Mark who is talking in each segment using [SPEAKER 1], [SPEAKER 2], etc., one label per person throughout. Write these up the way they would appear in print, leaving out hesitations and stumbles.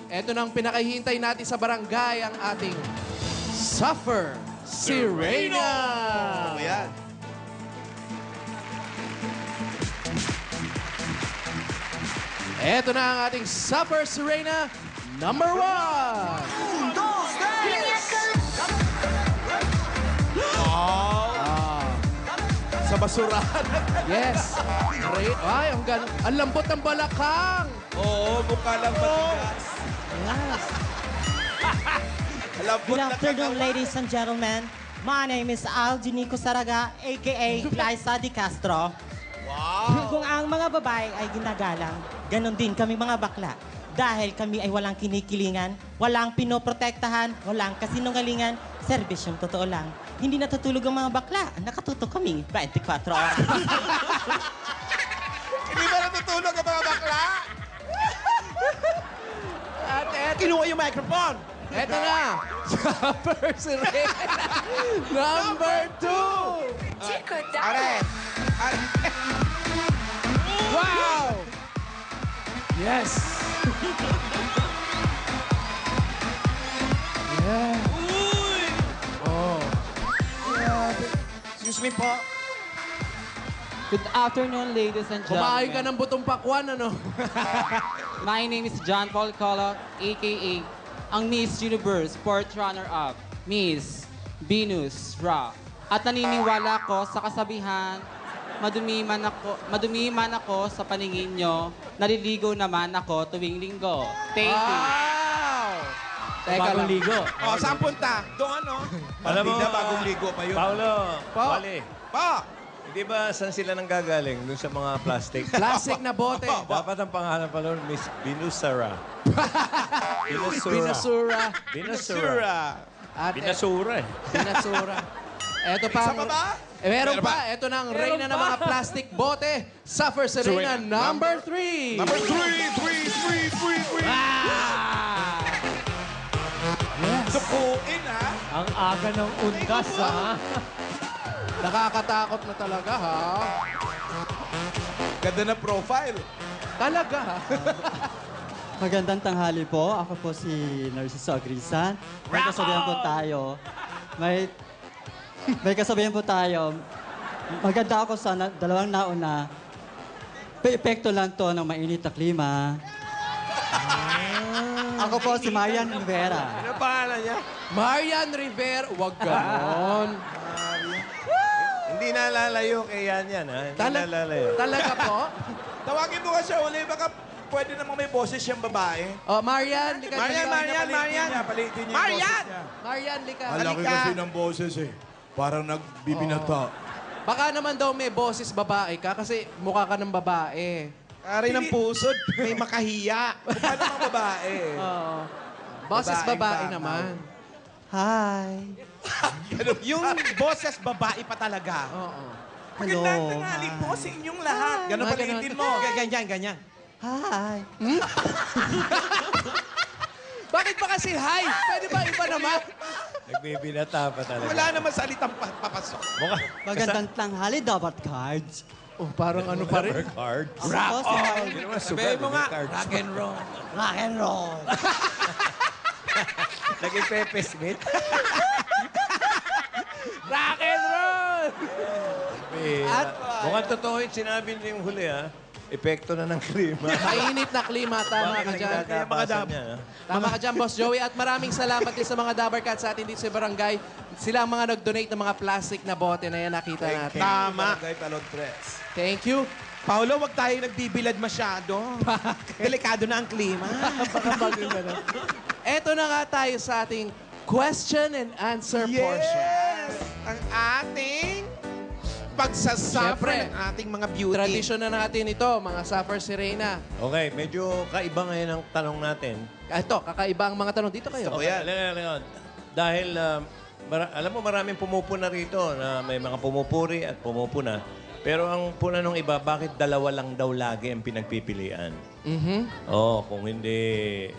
[SPEAKER 1] Eto nang pinakahihintay natin sa barangay ang ating suffer, si Reyna.
[SPEAKER 2] Ayan.
[SPEAKER 1] Eto na ang ating suffer, si Reyna, number 1.
[SPEAKER 2] Sa basurahan.
[SPEAKER 1] Yes. Ay, ang lambot ng balakang.
[SPEAKER 2] Oo, mukha lang matigas.
[SPEAKER 1] Yes.
[SPEAKER 2] Lambot
[SPEAKER 3] Good
[SPEAKER 2] na
[SPEAKER 3] afternoon,
[SPEAKER 2] katawan.
[SPEAKER 3] ladies and gentlemen. My name is Aljinico Saraga, a.k.a. Liza Di Castro.
[SPEAKER 2] Wow.
[SPEAKER 3] Kung ang mga babae ay ginagalang, ganon din kami mga bakla. Dahil kami ay walang kinikilingan, walang pinoprotektahan, walang kasinungalingan, serbisyong totoo lang. Hindi natutulog ang mga bakla. Nakatutok kami 24 oras.
[SPEAKER 2] Hindi ba natutulog ang mga bakla?
[SPEAKER 1] At eto,
[SPEAKER 2] Kinuha yung microphone.
[SPEAKER 1] eto na. Suffer, si Reyna, number 2.
[SPEAKER 2] Are.
[SPEAKER 1] Wow! Yes. Yeah.
[SPEAKER 2] Uy!
[SPEAKER 1] Oh.
[SPEAKER 2] Excuse me po.
[SPEAKER 4] Good afternoon, ladies and
[SPEAKER 1] Kumain ka
[SPEAKER 4] gentlemen.
[SPEAKER 1] ng butong pakwan, ano?
[SPEAKER 4] My name is John Paul Colo, a.k.a. ang Miss Universe Sport Runner-Up, Miss Venus Ra. At naniniwala ko sa kasabihan, madumi man ako sa paningin nyo, naliligo naman ako tuwing linggo. Thank you.
[SPEAKER 1] Wow! Teka
[SPEAKER 5] Bagong
[SPEAKER 1] lang.
[SPEAKER 5] ligo.
[SPEAKER 2] O, saan punta? Doon, no?
[SPEAKER 5] Alam mo,
[SPEAKER 2] Partida, bagong ligo pa yun.
[SPEAKER 5] Paolo,
[SPEAKER 1] Pa.
[SPEAKER 5] Wally,
[SPEAKER 2] Pa!
[SPEAKER 5] hindi ba saan sila nanggagaling? Doon sa mga plastic?
[SPEAKER 1] Plastic na bote.
[SPEAKER 5] Dapat ang pangalan pa nun, Miss Binusara. Binusura.
[SPEAKER 1] Binasura.
[SPEAKER 5] Binusura.
[SPEAKER 1] At
[SPEAKER 5] Binasura eh.
[SPEAKER 1] Binasura. Eto pa.
[SPEAKER 2] Isa pa ba?
[SPEAKER 1] Meron
[SPEAKER 2] Meron
[SPEAKER 1] pa.
[SPEAKER 2] pa?
[SPEAKER 1] Eto na ang Reyna ng mga plastic bote. Suffer, si Reyna, number 3.
[SPEAKER 2] Number 3.
[SPEAKER 1] Ah! Yes.
[SPEAKER 2] Dukuin, ha?
[SPEAKER 5] Ang aga ng undas, ha?
[SPEAKER 1] Nakakatakot na talaga, ha?
[SPEAKER 2] Ganda na profile.
[SPEAKER 1] Talaga, ha?
[SPEAKER 6] Magandang tanghali po. Ako po si Narciso Agrisan. May kasabihan po tayo. May kasabihan po tayo. Maganda ako sa dalawang nauna. Epekto lang to ng mainit na klima. Ako po si Marian Rivera.
[SPEAKER 2] Ano pangalan niya?
[SPEAKER 1] Marian Rivera. Huwag ganon.
[SPEAKER 5] Hindi nalalayo kay yan, ha? Hindi nalalayo.
[SPEAKER 1] Talaga po?
[SPEAKER 2] Tawagin mo ka siya uli. Baka pwede namang may boses siyang babae.
[SPEAKER 1] Oh, Marian, lika.
[SPEAKER 2] Marian. Palitin niya yung
[SPEAKER 1] Marian!
[SPEAKER 2] boses niya.
[SPEAKER 1] Marian, lika.
[SPEAKER 2] Malaki kasi ng boses eh. Parang nagbibinata.
[SPEAKER 1] Baka naman daw may boses babae ka kasi mukha ka ng babae.
[SPEAKER 2] Ari ng pusod, may makahiya. Paano mga babae?
[SPEAKER 1] Oo. Boses
[SPEAKER 2] Babaeng
[SPEAKER 1] babae
[SPEAKER 2] bakaw.
[SPEAKER 1] naman.
[SPEAKER 6] Hi.
[SPEAKER 2] Yung boses babae pa talaga.
[SPEAKER 1] Oo.
[SPEAKER 6] Hello.
[SPEAKER 2] Magandang tanghali po sa inyong lahat. Ganun
[SPEAKER 1] Ah,
[SPEAKER 2] paliitin mo. Ganyan.
[SPEAKER 6] Hi.
[SPEAKER 1] Bakit ba kasi hi? Pwede ba iba naman?
[SPEAKER 5] Nagbibinata pa talaga.
[SPEAKER 2] Wala naman salitang papasok.
[SPEAKER 5] Mukha.
[SPEAKER 6] Magandang tanghali, dapat cards.
[SPEAKER 1] Oh, parang ano pa rin.
[SPEAKER 5] Card.
[SPEAKER 6] Ako po si Marian.
[SPEAKER 5] Hindi naman sugal.
[SPEAKER 2] Sabihin mo nga,
[SPEAKER 5] may cards.
[SPEAKER 2] rock and roll.
[SPEAKER 6] Rock and roll.
[SPEAKER 5] Naging Pepe Smith.
[SPEAKER 1] Rock and roll!
[SPEAKER 5] At mukhang totoo yung sinabi niyo yung huli, ha? Epekto na ng klima.
[SPEAKER 1] Mainit na klima. Tama ka dyan.
[SPEAKER 5] Nagkakabasan niya, ha?
[SPEAKER 1] Tama ka dyan, Boss Joey. At maraming salamat din sa mga Dabber Cats sa atin dito sa barangay. Sila ang mga nag-donate ng mga plastic na bote na yan nakita natin.
[SPEAKER 2] Tama.
[SPEAKER 5] Barangay Palontres.
[SPEAKER 1] Thank you.
[SPEAKER 2] Paulo, wag tayo nagbibilad masyado. Delikado na ang klima.
[SPEAKER 1] Eto na nga tayo sa ating question and answer portion.
[SPEAKER 2] Yes! Ang ating pagsasuffer
[SPEAKER 1] Siyempre.
[SPEAKER 2] ng ating mga beauty.
[SPEAKER 1] Tradisyon na natin ito, mga Suffer, si Reyna.
[SPEAKER 5] Okay, medyo kaiba ngayon ang tanong natin.
[SPEAKER 1] Ito, kakaiba ang mga tanong. Dito kayo.
[SPEAKER 5] Okay, alam. Dahil, alam mo, maraming pumupuna rito na may mga pumupuri at pumupuna. Pero ang puna nung iba, bakit dalawa lang daw lagi ang pinagpipilian?
[SPEAKER 1] Mhm.
[SPEAKER 5] Oo, kung hindi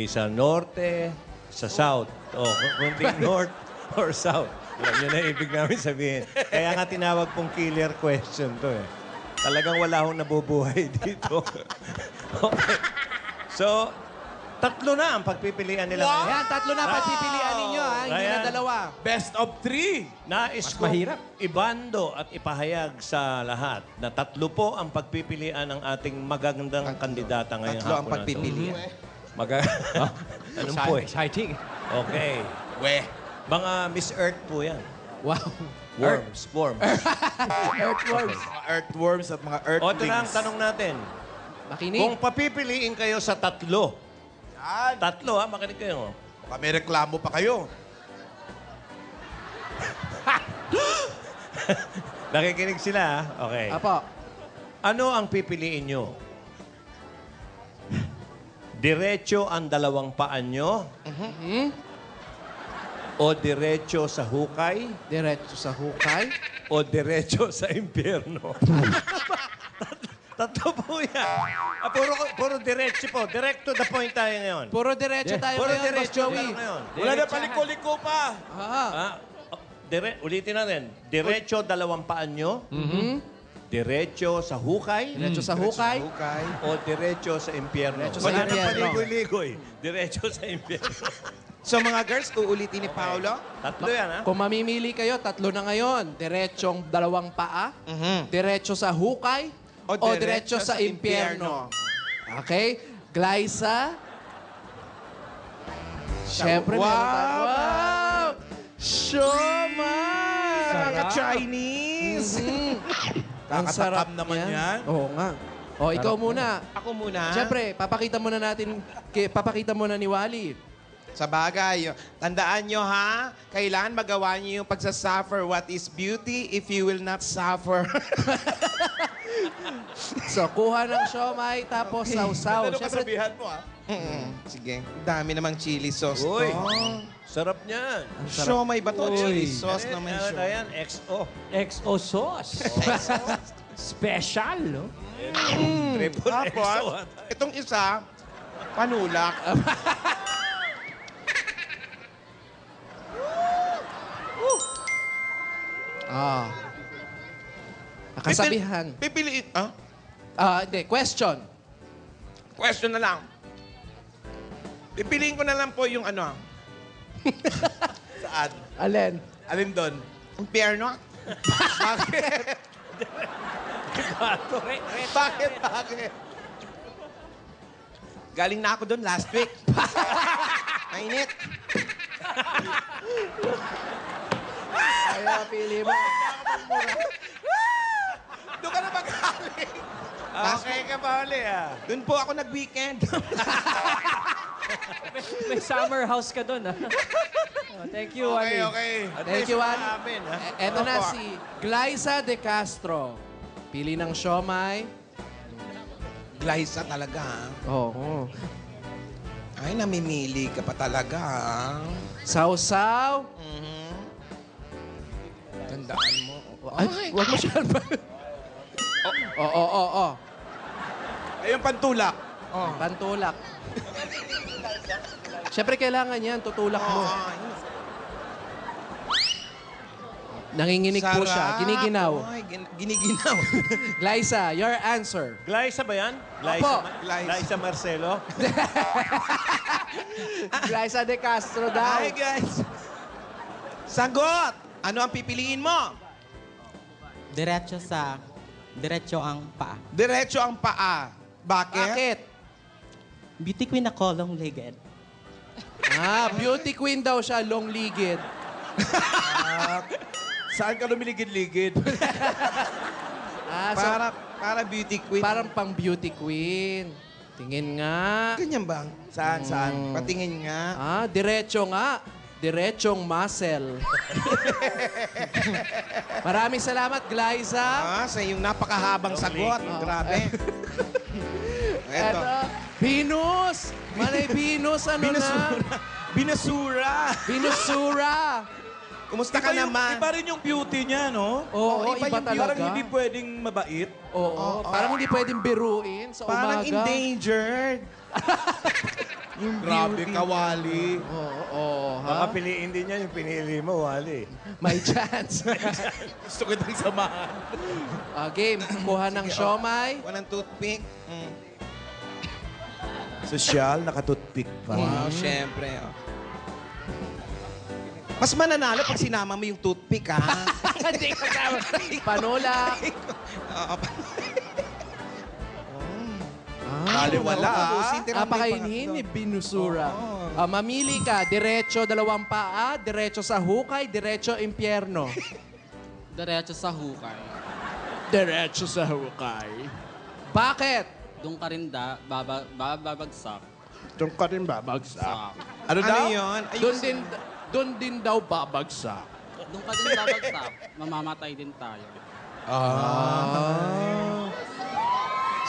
[SPEAKER 5] sa norte, sa south. Oo, kung hindi north or south. Alam niyo na ibig namin sabihin. Kaya nga tinawag pong killer question to eh. Talagang wala akong nabubuhay dito. Okay. So, Tatlo na ang pagpipilian nila ngayon.
[SPEAKER 1] Ayan, tatlo na pagpipilian ninyo, ha? Hindi na
[SPEAKER 5] Ayan.
[SPEAKER 1] dalawa.
[SPEAKER 2] Best of 3.
[SPEAKER 5] Nais
[SPEAKER 2] Mas
[SPEAKER 5] kong
[SPEAKER 2] mahirap.
[SPEAKER 5] ibando at ipahayag sa lahat na tatlo po ang pagpipilian ng ating magagandang kandidata ngayong
[SPEAKER 2] Tatlo ang
[SPEAKER 5] hapon na to.
[SPEAKER 2] pagpipilian.
[SPEAKER 5] Anong po eh?
[SPEAKER 7] Exciting.
[SPEAKER 5] Okay.
[SPEAKER 2] Weh.
[SPEAKER 5] Mga Miss Earth po yan.
[SPEAKER 1] Wow.
[SPEAKER 5] Worms.
[SPEAKER 1] Earthworms.
[SPEAKER 2] Mga earthworms at mga
[SPEAKER 5] O, ito
[SPEAKER 2] earthlings.
[SPEAKER 5] na ang tanong natin.
[SPEAKER 1] Makinig.
[SPEAKER 5] Kung papipiliin kayo sa tatlo,
[SPEAKER 2] Yan.
[SPEAKER 5] tatlo ha, makinig kayo.
[SPEAKER 2] Baka may reklamo pa kayo.
[SPEAKER 5] Nakikinig sila ha? Okay.
[SPEAKER 1] Apo.
[SPEAKER 5] Ano ang pipiliin nyo? Diretso ang dalawang paan nyo? O diretso sa hukay?
[SPEAKER 1] Diretso sa hukay.
[SPEAKER 5] O diretso sa impyerno? Tatlo po yan. Puro diretso po. Direct to the point tayo ngayon.
[SPEAKER 1] Puro diretso tayo
[SPEAKER 5] Puro
[SPEAKER 1] ngayon, Boss
[SPEAKER 5] diretso
[SPEAKER 1] Joey.
[SPEAKER 5] tayo ngayon.
[SPEAKER 2] Wala na paliko-liko pa.
[SPEAKER 1] Ah.
[SPEAKER 5] Ulitin natin. Diretso dalawang paan nyo? Diretso sa hukay?
[SPEAKER 1] Diretso sa hukay.
[SPEAKER 2] Okay.
[SPEAKER 5] O diretso sa impyerno?
[SPEAKER 1] Diretso sa
[SPEAKER 5] Wala nang
[SPEAKER 1] impyerno.
[SPEAKER 5] paligoy-ligoy. Diretso sa impyerno.
[SPEAKER 2] So mga girls, uulitin ni Paolo?
[SPEAKER 5] Tatlo yan, ha?
[SPEAKER 1] Kung mamimili kayo, tatlo na ngayon. Diretsong dalawang paa. Diretso sa hukay. O diretso sa impyerno. Okay? Glyza. Siyempre,
[SPEAKER 2] Wow!
[SPEAKER 1] meron tayo. Wow! Siomay!
[SPEAKER 2] Nakaka-Chinese.
[SPEAKER 1] Ang sarap
[SPEAKER 2] naman yan.
[SPEAKER 1] Oo nga. O, ikaw muna.
[SPEAKER 2] Ako muna.
[SPEAKER 1] Siyempre, papakita muna ni Wally.
[SPEAKER 2] Sa bagay, tandaan nyo ha, kailangan magawa nyo yung pagsasuffer. What is beauty if you will not suffer?
[SPEAKER 1] So, kuha ng siomay, tapos sausaw. Siyempre,
[SPEAKER 2] mo ha? Sige. Dami namang chili sauce to.
[SPEAKER 5] Uy. Sarap niyan.
[SPEAKER 2] Siomay ba to? Chili sauce
[SPEAKER 5] Ano
[SPEAKER 2] naman
[SPEAKER 5] yan?
[SPEAKER 2] siya.
[SPEAKER 5] Ayan, XO.
[SPEAKER 7] XO sauce. Special, no?
[SPEAKER 5] Triple XO.
[SPEAKER 2] Tapos, itong isa, panulak.
[SPEAKER 1] nakasabihan.
[SPEAKER 2] Pipiliin. Ah?
[SPEAKER 1] Hindi, question.
[SPEAKER 2] Question na lang. Pipiliin ko na lang po yung ano. Saan?
[SPEAKER 1] Alin?
[SPEAKER 2] Alin doon? Impyerno? Bakit? Bakit? Galing na ako doon last week. Mainit.
[SPEAKER 1] Kaya pili mo.
[SPEAKER 2] Doon ka na magaling.
[SPEAKER 5] Okay ka pa uli, ah.
[SPEAKER 2] Doon po ako nag-weekend.
[SPEAKER 7] May summer house ka doon, ha? Oh, thank you,
[SPEAKER 2] Okay,
[SPEAKER 7] Ali.
[SPEAKER 2] okay.
[SPEAKER 1] Thank you, Juan.
[SPEAKER 5] Amin, ha?
[SPEAKER 1] Eto na
[SPEAKER 2] Opo.
[SPEAKER 1] si Glyza De Castro. Pili ng siomay.
[SPEAKER 2] Glyza talaga, ha?
[SPEAKER 1] Oo.
[SPEAKER 2] Ay, namimili ka pa talaga, ha?
[SPEAKER 1] Sausaw.
[SPEAKER 2] Tandaan mo.
[SPEAKER 1] Ay, wag mo siya. Oo.
[SPEAKER 2] Ay, yung pantulak. Oh.
[SPEAKER 1] Pantulak. Siyempre, kailangan yan. Tutulak mo. Nanginginig po siya. Giniginaw.
[SPEAKER 2] Ay, giniginaw.
[SPEAKER 1] Glyza, your answer.
[SPEAKER 5] Glyza ba yan?
[SPEAKER 1] Opo.
[SPEAKER 5] Glyza Marcelo?
[SPEAKER 1] Glyza De Castro daw.
[SPEAKER 2] Hi, guys. Sagot! Ano ang pipiliin mo?
[SPEAKER 3] Diretso ang paa.
[SPEAKER 2] Diretso ang paa. Bakit?
[SPEAKER 1] Bakit?
[SPEAKER 3] Beauty queen ako, long-legged.
[SPEAKER 1] Beauty queen daw siya, long-legged.
[SPEAKER 2] Saan ka lumiligid-ligid?
[SPEAKER 1] So,
[SPEAKER 2] para beauty queen.
[SPEAKER 1] parang pang beauty queen. Tingin nga.
[SPEAKER 2] Ganyan ba? Saan? Patingin nga.
[SPEAKER 1] Diretso nga. Diretsong muscle. Maraming salamat, Glyza.
[SPEAKER 2] Sa iyong napakahabang sagot. Grabe. Eto.
[SPEAKER 1] Venus! Manay Venus, ano na?
[SPEAKER 2] Binasura.
[SPEAKER 1] Venusura!
[SPEAKER 2] Kumusta ka naman?
[SPEAKER 8] Iba rin yung beauty niya, no?
[SPEAKER 1] Oo, iba
[SPEAKER 2] yung
[SPEAKER 1] talaga.
[SPEAKER 8] Parang hindi pwedeng mabait.
[SPEAKER 1] Oo, parang hindi pwedeng biruin sa
[SPEAKER 2] Parang
[SPEAKER 1] umaga.
[SPEAKER 2] endangered. Grabe, kawali.
[SPEAKER 1] Oo,
[SPEAKER 5] Baka piliin din niya yung pinili mo, Wally.
[SPEAKER 1] May chance.
[SPEAKER 2] Gusto ko itong samahan.
[SPEAKER 1] Game, kuha ng siomay.
[SPEAKER 2] Walang toothpick.
[SPEAKER 8] Sosyal, nakatutpik pa.
[SPEAKER 2] Wow, syempre. Oh. Mas mananalo pag sinama mo yung toothpick, ha?
[SPEAKER 1] Hindi ko tama. Panola.
[SPEAKER 2] Baliwala,
[SPEAKER 1] Apakainhin ni Binusura. Mamili ka, diretso dalawang paa, diretso sa hukay, diretso impyerno.
[SPEAKER 4] Diretso sa hukay.
[SPEAKER 1] Diretso sa hukay. Bakit?
[SPEAKER 4] Doon ka rin babagsak.
[SPEAKER 1] Doon ka rin babagsak.
[SPEAKER 4] Sa.
[SPEAKER 8] Ano daw?
[SPEAKER 2] yun?
[SPEAKER 1] Doon din daw babagsak.
[SPEAKER 4] Doon ka din babagsak. Mamamatay din tayo.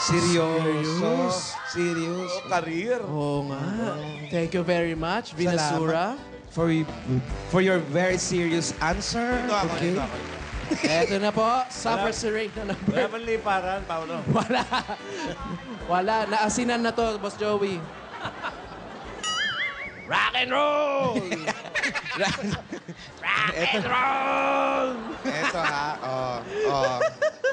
[SPEAKER 2] Serious. Serious.
[SPEAKER 8] Career.
[SPEAKER 1] Oo nga. Thank you very much, Binusura.
[SPEAKER 2] For your very serious answer. Okay.
[SPEAKER 1] Eto na po, suffer si rate na number.
[SPEAKER 5] Wala man liparan, Paolo.
[SPEAKER 1] Wala. Wala. Naasinan na to, Boss Joey. Rock and roll! Rock and roll!
[SPEAKER 2] Eto ha.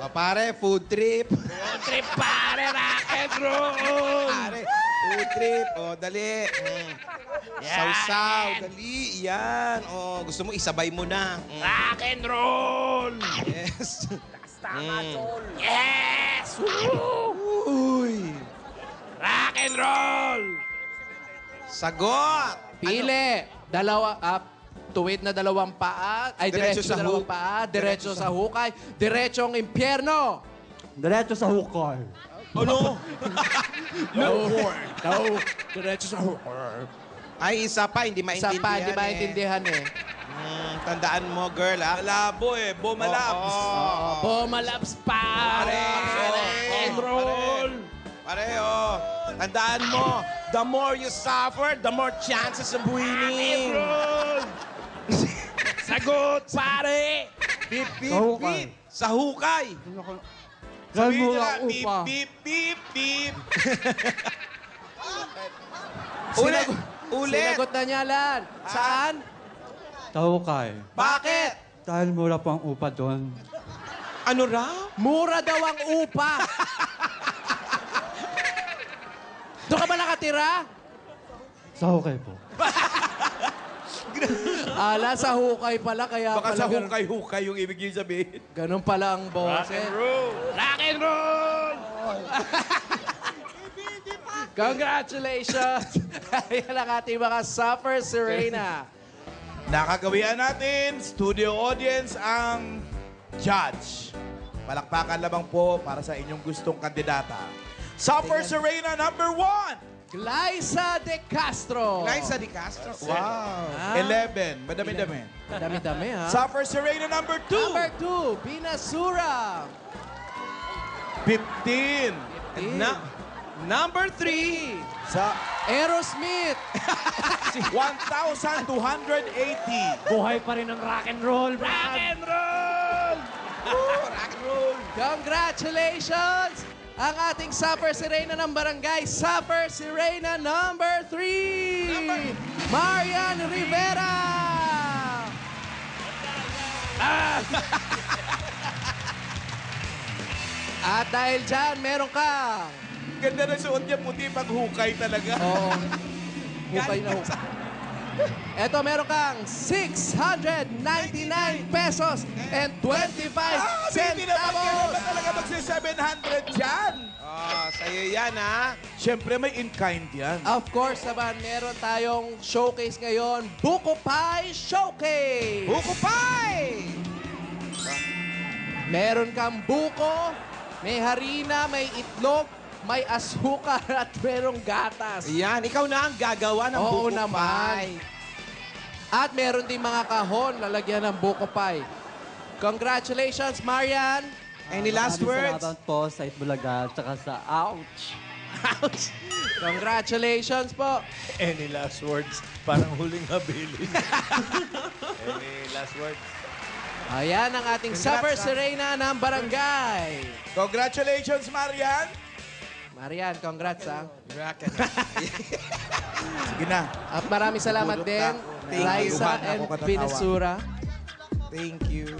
[SPEAKER 2] Pare, food trip.
[SPEAKER 1] Road trip, pare, rock and roll!
[SPEAKER 2] Pare, food trip. Dali. Sausaw, dali. Yan. Gusto mo, isabay mo na.
[SPEAKER 1] Rock and roll!
[SPEAKER 2] Yes.
[SPEAKER 1] Yes! Woo!
[SPEAKER 2] Uy.
[SPEAKER 1] Rock and roll!
[SPEAKER 2] Sagot.
[SPEAKER 1] Pili. Tuwid na dalawang paa. Ay,
[SPEAKER 2] Diretso
[SPEAKER 1] diretso
[SPEAKER 2] sa
[SPEAKER 1] sa dalawang paa. Diretso sa hukay. Diretsong impyerno.
[SPEAKER 6] Diretso sa hukay.
[SPEAKER 8] Ano?
[SPEAKER 1] No. Diretso sa hukay.
[SPEAKER 2] Ay, isa pa, hindi
[SPEAKER 1] Isa
[SPEAKER 2] maintindihan.
[SPEAKER 1] pa, hindi maintindihan eh.
[SPEAKER 2] Tandaan mo, girl, ha?
[SPEAKER 8] Malabo eh. Bumalabs.
[SPEAKER 1] Bumalabs pa.
[SPEAKER 2] Rock and roll. Pareho. Tandaan mo, the more you suffer, the more chances of winning.
[SPEAKER 1] Sagot, pare.
[SPEAKER 2] Beep, beep,
[SPEAKER 6] Sa hukay.
[SPEAKER 2] beep. Sa hukay.
[SPEAKER 6] Dahil
[SPEAKER 8] Sabihin
[SPEAKER 6] mura
[SPEAKER 8] nila, beep,
[SPEAKER 6] upa.
[SPEAKER 8] beep, beep, beep.
[SPEAKER 2] Ulit. Ulit.
[SPEAKER 1] Sinagot na niya, Lan. Saan?
[SPEAKER 6] Sa hukay.
[SPEAKER 2] Bakit?
[SPEAKER 6] Dahil mura po ang upa doon.
[SPEAKER 2] Ano raw?
[SPEAKER 1] Mura daw ang upa. Doon ka ba nakatira?
[SPEAKER 6] Sa hukay po.
[SPEAKER 1] Ala, sa hukay pala, kaya
[SPEAKER 8] Baka
[SPEAKER 1] pala
[SPEAKER 8] sa
[SPEAKER 1] ganun-
[SPEAKER 8] hukay-hukay yung ibig niyo sabihin.
[SPEAKER 1] ganun pala ang boses.
[SPEAKER 8] roll.
[SPEAKER 1] Rock and roll! Congratulations! Ayan ang ating mga Suffer Serena.
[SPEAKER 8] Nakagawian natin, studio audience ang judge. Palakpakan lamang po para sa inyong gustong kandidata. Suffer Serena number 1.
[SPEAKER 1] Glyza De Castro.
[SPEAKER 2] Liza Di Castro. Wow.
[SPEAKER 8] 11. Madami-dami.
[SPEAKER 1] Dami-dami, ha?
[SPEAKER 8] Suffer Serena number 2.
[SPEAKER 1] Number 2, Binasura.
[SPEAKER 8] 15.
[SPEAKER 2] Number 3.
[SPEAKER 8] Sa
[SPEAKER 1] Aerosmith.
[SPEAKER 8] 1,280.
[SPEAKER 7] Buhay pa rin ang rock and roll,
[SPEAKER 1] Rock
[SPEAKER 7] Brad.
[SPEAKER 1] and roll!
[SPEAKER 2] Rock and roll.
[SPEAKER 1] Congratulations! Ang ating Suffer Serena ng barangay, Suffer Serena number 3, Marian Rivera! At dahil dyan, meron kang...
[SPEAKER 8] Ganda na suot niya, puti pag hukay talaga.
[SPEAKER 1] Oo. Hukay na hukay. Eto, meron kang 699 pesos and 25
[SPEAKER 8] Hindi naman ka
[SPEAKER 1] centavos!
[SPEAKER 8] naman talaga magsi-700 dyan.
[SPEAKER 2] Sa'yo yan, ha?
[SPEAKER 8] Siyempre may in-kind yan.
[SPEAKER 1] Of course naman, meron tayong showcase ngayon, Buko Pie Showcase!
[SPEAKER 2] Buko Pie!
[SPEAKER 1] Meron kang buko, may harina, may itlog, may asukar at merong gatas.
[SPEAKER 2] Yan, ikaw na ang gagawa ng
[SPEAKER 1] Oo
[SPEAKER 2] Buko
[SPEAKER 1] naman.
[SPEAKER 2] Pie.
[SPEAKER 1] At meron din mga kahon lalagyan ng Buko Pie. Congratulations, Marian!
[SPEAKER 2] Any last words?
[SPEAKER 6] Salamat po sa Itbulaga at saka sa Ouch.
[SPEAKER 1] Ouch! Congratulations po!
[SPEAKER 5] Any last words? Parang huling habilin. Any last words?
[SPEAKER 1] Ayan ang ating Suffer Serena ng barangay.
[SPEAKER 8] Congratulations, Marian.
[SPEAKER 1] Marian, congrats ha.
[SPEAKER 8] Sige na.
[SPEAKER 1] At maraming salamat din,
[SPEAKER 2] Thank you.
[SPEAKER 1] Liza and Binasura.
[SPEAKER 2] Thank you.